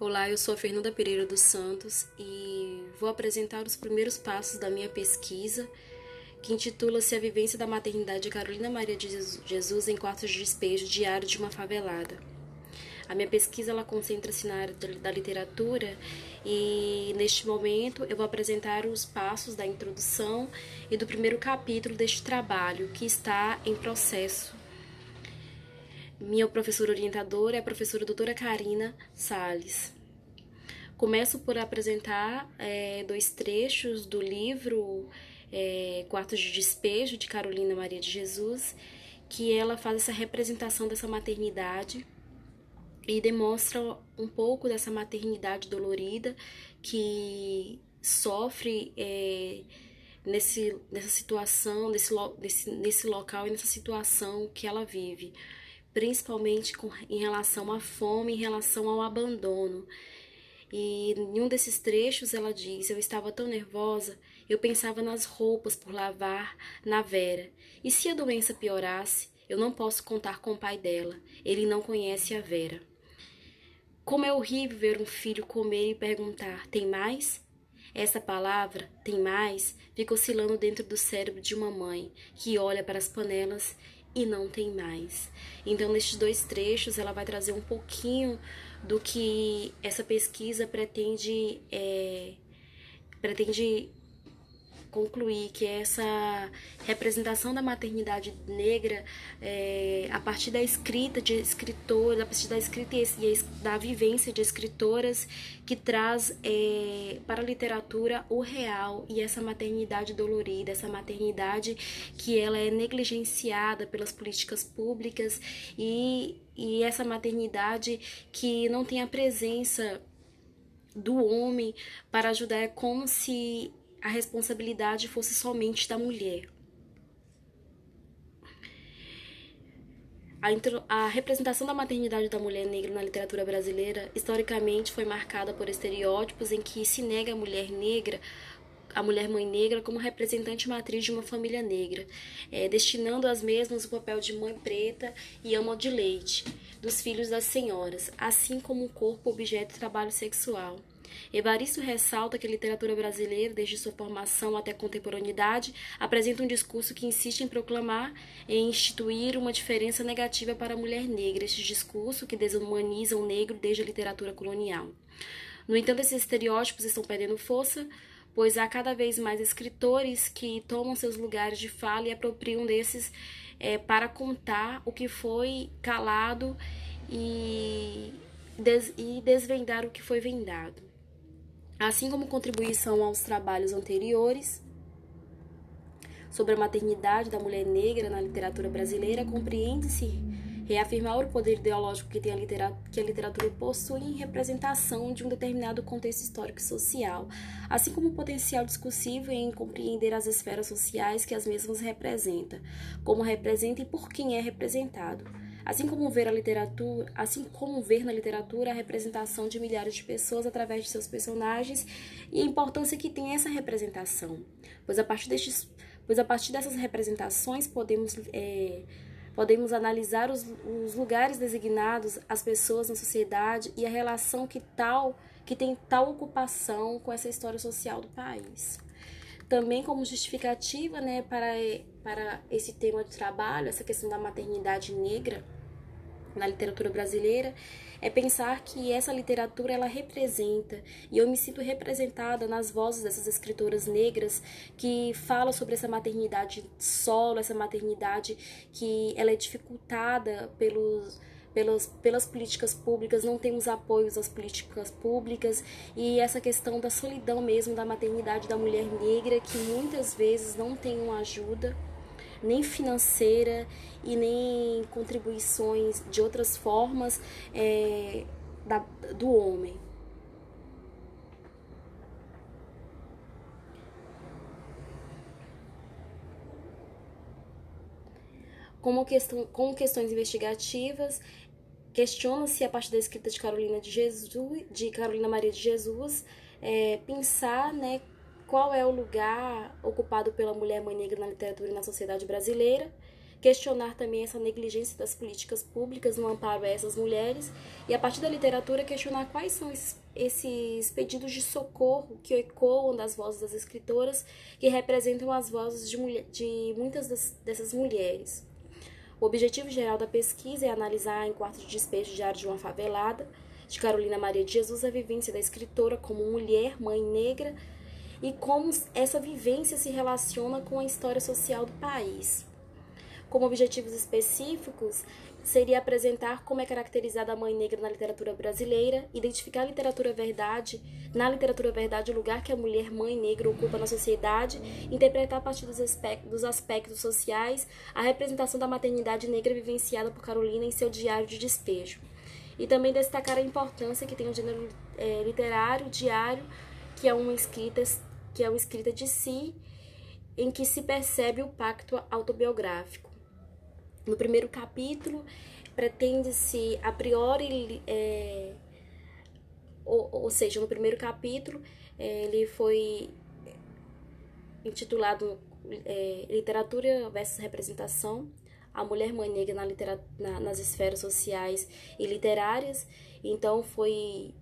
Olá, eu sou a Fernanda Pereira dos Santos e vou apresentar os primeiros passos da minha pesquisa, que intitula-se A Vivência da Maternidade de Carolina Maria de Jesus em Quartos de Despejo, Diário de uma Favelada. A minha pesquisa ela concentra-se na área da literatura e, neste momento, eu vou apresentar os passos da introdução e do primeiro capítulo deste trabalho, que está em processo. Minha professora orientadora é a professora doutora Karina Salles. Começo por apresentar dois trechos do livro Quartos de Despejo, de Carolina Maria de Jesus, que ela faz essa representação dessa maternidade e demonstra um pouco dessa maternidade dolorida que sofre nessa situação, nesse local e nessa situação que ela vive, principalmente em relação à fome, em relação ao abandono. E em um desses trechos ela diz: eu estava tão nervosa, eu pensava nas roupas por lavar na Vera. E se a doença piorasse, eu não posso contar com o pai dela. Ele não conhece a Vera. Como é horrível ver um filho comer e perguntar: tem mais? Essa palavra, tem mais, fica oscilando dentro do cérebro de uma mãe que olha para as panelas e não tem mais. Então, nestes dois trechos, ela vai trazer um pouquinho do que essa pesquisa pretende concluir, que é essa representação da maternidade negra a partir da escrita de escritores, a partir da escrita e da vivência de escritoras, que traz para a literatura o real e essa maternidade dolorida, essa maternidade que ela é negligenciada pelas políticas públicas e essa maternidade que não tem a presença do homem para ajudar. É como se a responsabilidade fosse somente da mulher. A representação da maternidade da mulher negra na literatura brasileira, historicamente, foi marcada por estereótipos em que se nega a mulher negra, a mulher mãe negra, como representante matriz de uma família negra, destinando às mesmas o papel de mãe preta e ama de leite dos filhos das senhoras, assim como o corpo objeto de trabalho sexual. Evaristo ressalta que a literatura brasileira, desde sua formação até a contemporaneidade, apresenta um discurso que insiste em proclamar e instituir uma diferença negativa para a mulher negra, este discurso que desumaniza o negro desde a literatura colonial. No entanto, esses estereótipos estão perdendo força, pois há cada vez mais escritores que tomam seus lugares de fala e apropriam desses para contar o que foi calado e desvendar o que foi vendado. Assim como contribuição aos trabalhos anteriores sobre a maternidade da mulher negra na literatura brasileira, compreende-se reafirmar o poder ideológico que a literatura possui em representação de um determinado contexto histórico e social, assim como o potencial discursivo em compreender as esferas sociais que as mesmas representa, como representa e por quem é representado. Assim como ver na literatura a representação de milhares de pessoas através de seus personagens e a importância que tem essa representação, pois a partir dessas representações podemos analisar os lugares designados às pessoas na sociedade e a relação que tem tal ocupação com essa história social do país. Também como justificativa, para esse tema de trabalho, essa questão da maternidade negra na literatura brasileira, é pensar que essa literatura ela representa, e eu me sinto representada nas vozes dessas escritoras negras que falam sobre essa maternidade solo, essa maternidade que ela é dificultada pelas políticas públicas, não temos apoios às políticas públicas, e essa questão da solidão mesmo da maternidade da mulher negra, que muitas vezes não tem uma ajuda nem financeira e nem contribuições de outras formas do homem. Como questões investigativas, questiona-se a partir da escrita de Carolina Maria de Jesus, pensar, qual é o lugar ocupado pela mulher mãe negra na literatura e na sociedade brasileira, questionar também essa negligência das políticas públicas no amparo a essas mulheres e, a partir da literatura, questionar quais são esses pedidos de socorro que ecoam das vozes das escritoras, que representam as vozes de muitas dessas mulheres. O objetivo geral da pesquisa é analisar, em Quarto de Despejo, Diário de uma Favelada, de Carolina Maria de Jesus, a vivência da escritora como mulher, mãe negra, e como essa vivência se relaciona com a história social do país. Como objetivos específicos, seria apresentar como é caracterizada a mãe negra na literatura brasileira, identificar na literatura verdade o lugar que a mulher mãe negra ocupa na sociedade, interpretar a partir dos aspectos sociais a representação da maternidade negra vivenciada por Carolina em seu Diário de Despejo. E também destacar a importância que tem o gênero literário, diário, que é uma escrita de si, em que se percebe o pacto autobiográfico. No primeiro capítulo, pretende-se, a priori, ou seja, no primeiro capítulo, ele foi intitulado Literatura versus Representação, a mulher mãe negra nas esferas sociais e literárias. Então, foi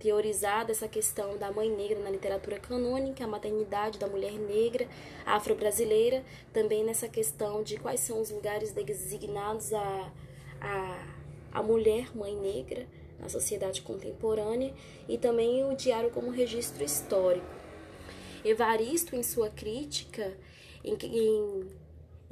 teorizada essa questão da mãe negra na literatura canônica, a maternidade da mulher negra afro-brasileira, também nessa questão de quais são os lugares designados a mulher mãe negra na sociedade contemporânea, e também o diário como registro histórico. Evaristo, em sua crítica,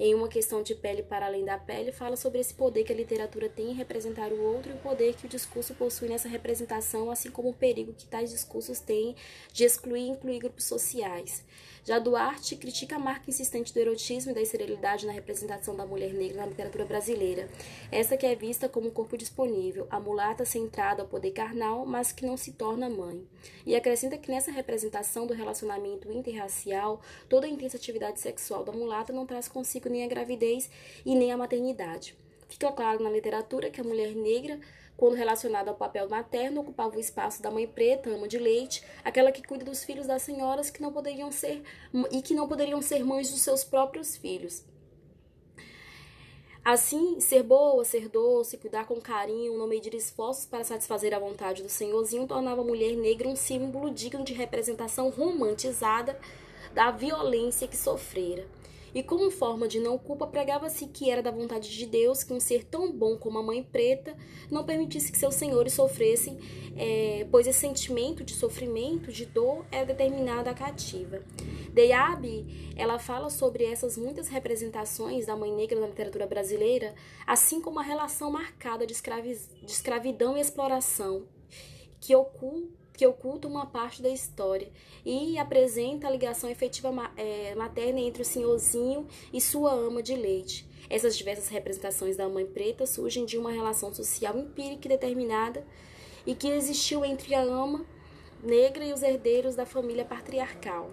em uma questão de pele para além da pele, fala sobre esse poder que a literatura tem em representar o outro e o poder que o discurso possui nessa representação, assim como o perigo que tais discursos têm de excluir e incluir grupos sociais. Já Duarte critica a marca insistente do erotismo e da esterilidade na representação da mulher negra na literatura brasileira, essa que é vista como um corpo disponível, a mulata centrada ao poder carnal, mas que não se torna mãe. E acrescenta que nessa representação do relacionamento interracial, toda a intensa atividade sexual da mulata não traz consigo nem a gravidez e nem a maternidade. Fica claro na literatura que a mulher negra, quando relacionada ao papel materno, ocupava o espaço da mãe preta, ama de leite, aquela que cuida dos filhos das senhoras que não poderiam ser mães dos seus próprios filhos. Assim, ser boa, ser doce, cuidar com carinho, não medir esforços para satisfazer a vontade do senhorzinho, tornava a mulher negra um símbolo digno de representação romantizada da violência que sofrera. E como forma de não culpa, pregava-se que era da vontade de Deus que um ser tão bom como a mãe preta não permitisse que seus senhores sofressem, pois esse sentimento de sofrimento, de dor, era determinado à cativa. Deyab, ela fala sobre essas muitas representações da mãe negra na literatura brasileira, assim como a relação marcada de escravidão e exploração, que oculta uma parte da história e apresenta a ligação efetiva materna entre o senhorzinho e sua ama de leite. Essas diversas representações da mãe preta surgem de uma relação social empírica e determinada e que existiu entre a ama negra e os herdeiros da família patriarcal.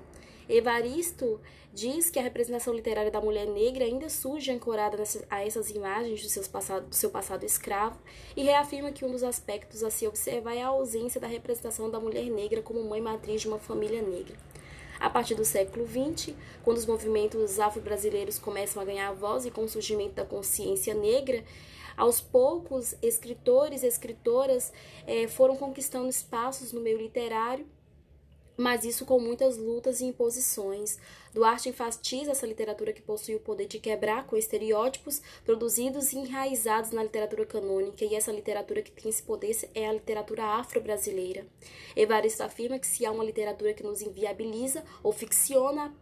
Evaristo diz que a representação literária da mulher negra ainda surge ancorada a essas imagens do seu passado escravo e reafirma que um dos aspectos a se observar é a ausência da representação da mulher negra como mãe matriz de uma família negra. A partir do século XX, quando os movimentos afro-brasileiros começam a ganhar voz e com o surgimento da consciência negra, aos poucos, escritores e escritoras foram conquistando espaços no meio literário, mas isso com muitas lutas e imposições. Duarte enfatiza essa literatura que possui o poder de quebrar com estereótipos produzidos e enraizados na literatura canônica, e essa literatura que tem esse poder é a literatura afro-brasileira. Evaristo afirma que se há uma literatura que nos inviabiliza ou ficciona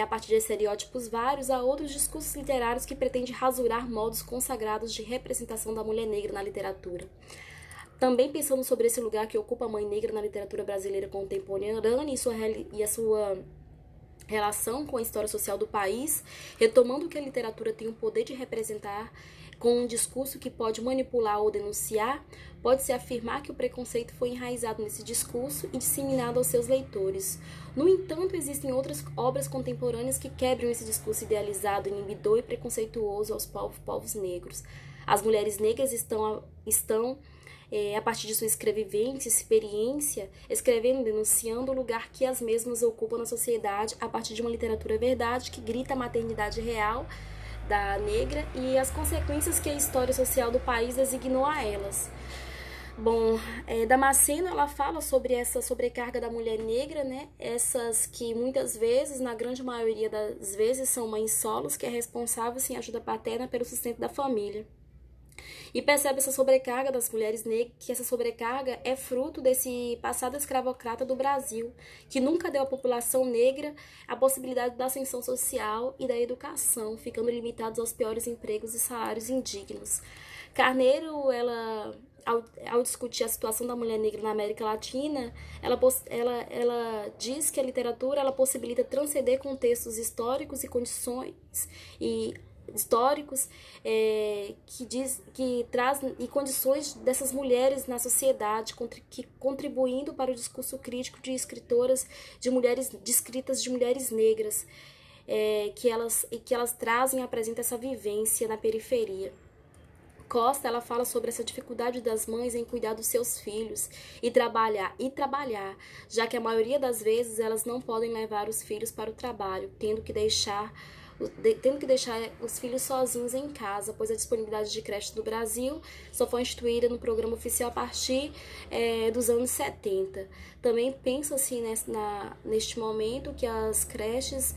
a partir de estereótipos vários, há outros discursos literários que pretendem rasurar modos consagrados de representação da mulher negra na literatura. Também pensando sobre esse lugar que ocupa a mãe negra na literatura brasileira contemporânea e a sua relação com a história social do país, retomando que a literatura tem o poder de representar com um discurso que pode manipular ou denunciar, pode-se afirmar que o preconceito foi enraizado nesse discurso e disseminado aos seus leitores. No entanto, existem outras obras contemporâneas que quebram esse discurso idealizado, inibidor e preconceituoso aos povos negros. As mulheres negras estão a partir de sua escrevivência, experiência, escrevendo, denunciando o lugar que as mesmas ocupam na sociedade a partir de uma literatura verdade que grita a maternidade real da negra e as consequências que a história social do país designou a elas. Bom, Damasceno ela fala sobre essa sobrecarga da mulher negra, né? Essas que muitas vezes, na grande maioria das vezes, são mães solos que é responsável sem ajuda paterna pelo sustento da família. E percebe essa sobrecarga das mulheres negras, que essa sobrecarga é fruto desse passado escravocrata do Brasil, que nunca deu à população negra a possibilidade da ascensão social e da educação, ficando limitados aos piores empregos e salários indignos. Carneiro, ao discutir a situação da mulher negra na América Latina, ela diz que a literatura ela possibilita transcender contextos históricos e condições e históricos que traz e condições dessas mulheres na sociedade, contribuindo para o discurso crítico de escritoras de escritas de mulheres negras, que elas trazem e apresentam essa vivência na periferia. Costa, ela fala sobre essa dificuldade das mães em cuidar dos seus filhos e trabalhar, já que a maioria das vezes elas não podem levar os filhos para o trabalho, tendo que deixar os filhos sozinhos em casa, pois a disponibilidade de creche do Brasil só foi instituída no programa oficial a partir dos anos 70. Também pensa-se neste momento que as creches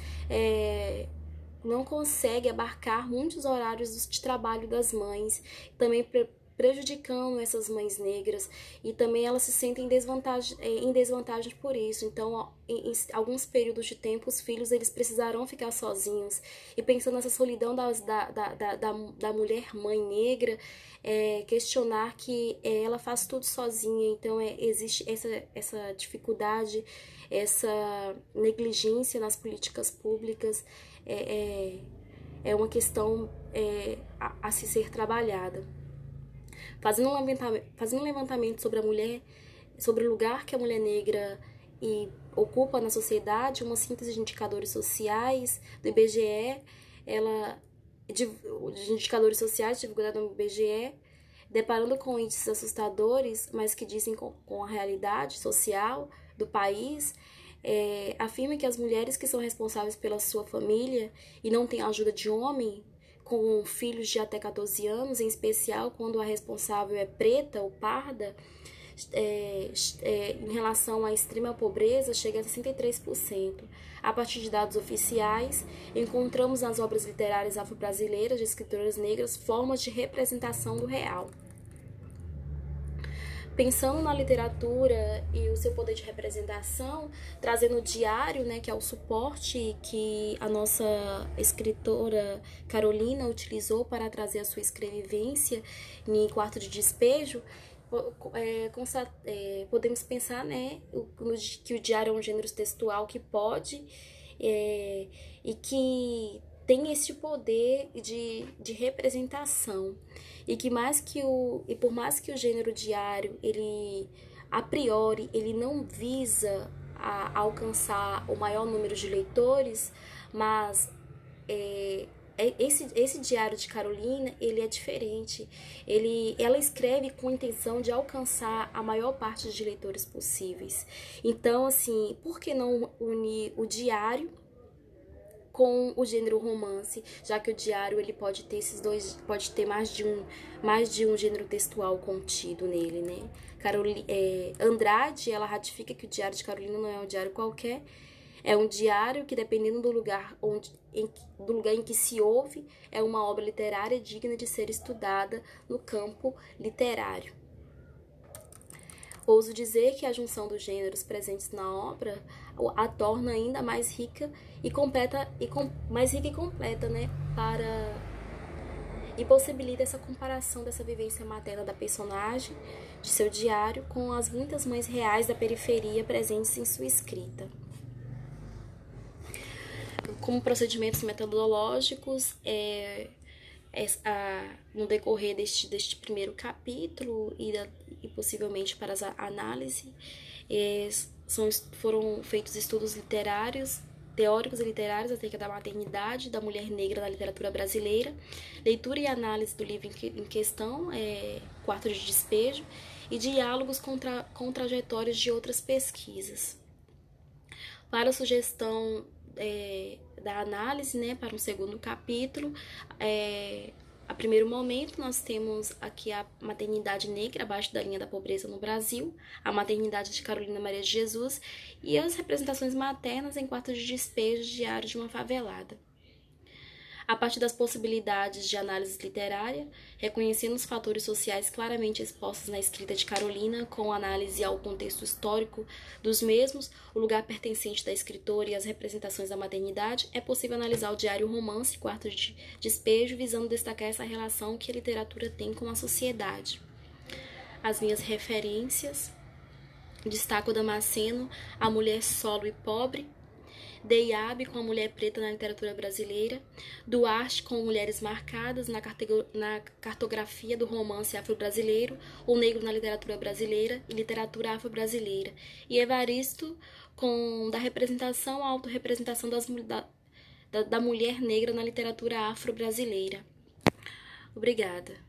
não consegue abarcar muitos horários de trabalho das mães, também prejudicando essas mães negras, e também elas se sentem em desvantagem por isso. Então, em alguns períodos de tempo, os filhos eles precisarão ficar sozinhos. E pensando nessa solidão da mulher mãe negra, questionar que ela faz tudo sozinha. Então, existe essa dificuldade, essa negligência nas políticas públicas, é uma questão a se ser trabalhada. Fazendo um levantamento sobre a mulher, sobre o lugar que a mulher negra ocupa na sociedade, uma síntese de indicadores sociais do IBGE, de indicadores sociais divulgados no IBGE, deparando com índices assustadores, mas que dizem com a realidade social do país, afirma que as mulheres que são responsáveis pela sua família e não têm ajuda de homem, com filhos de até 14 anos, em especial quando a responsável é preta ou parda, em relação à extrema pobreza, chega a 63%. A partir de dados oficiais, encontramos nas obras literárias afro-brasileiras de escritoras negras formas de representação do real. Pensando na literatura e o seu poder de representação, trazendo o diário, né, que é o suporte que a nossa escritora Carolina utilizou para trazer a sua escrevivência em Quarto de Despejo, podemos pensar, né, que o diário é um gênero textual que pode e que tem esse poder de representação, e por mais que o gênero diário, ele a priori ele não visa alcançar o maior número de leitores, mas esse diário de Carolina, ele é diferente. Ela escreve com a intenção de alcançar a maior parte de leitores possíveis. Então, assim, por que não unir o diário com o gênero romance, já que o diário ele pode ter mais de um gênero textual contido nele, né? Andrade, ela ratifica que o diário de Carolina não é um diário qualquer, é um diário que, dependendo do lugar em que se ouve, é uma obra literária digna de ser estudada no campo literário. Ouso dizer que a junção dos gêneros presentes na obra a torna ainda mais rica e completa, né, e possibilita essa comparação dessa vivência materna da personagem, de seu diário, com as muitas mães reais da periferia presentes em sua escrita. Como procedimentos metodológicos, no decorrer deste primeiro capítulo e possivelmente para a análise, foram feitos estudos teóricos e literários acerca da maternidade da mulher negra na literatura brasileira, leitura e análise do livro em questão, Quarto de Despejo, e diálogos com trajetórias de outras pesquisas. Para a sugestão da análise, né, para um segundo capítulo. A primeiro momento, nós temos aqui a maternidade negra abaixo da linha da pobreza no Brasil, a maternidade de Carolina Maria de Jesus e as representações maternas em quartos de despejo diário de uma favelada. A partir das possibilidades de análise literária, reconhecendo os fatores sociais claramente expostos na escrita de Carolina, com análise ao contexto histórico dos mesmos, o lugar pertencente da escritora e as representações da maternidade, é possível analisar o diário romance Quarto de Despejo, visando destacar essa relação que a literatura tem com a sociedade. As minhas referências: destaco Damasceno, A Mulher Solo e Pobre, Deyab com a mulher preta na literatura brasileira, Duarte com Mulheres Marcadas na cartografia do romance afro-brasileiro, O Negro na literatura brasileira e literatura afro-brasileira, e Evaristo com da representação à autorrepresentação da mulher negra na literatura afro-brasileira. Obrigada.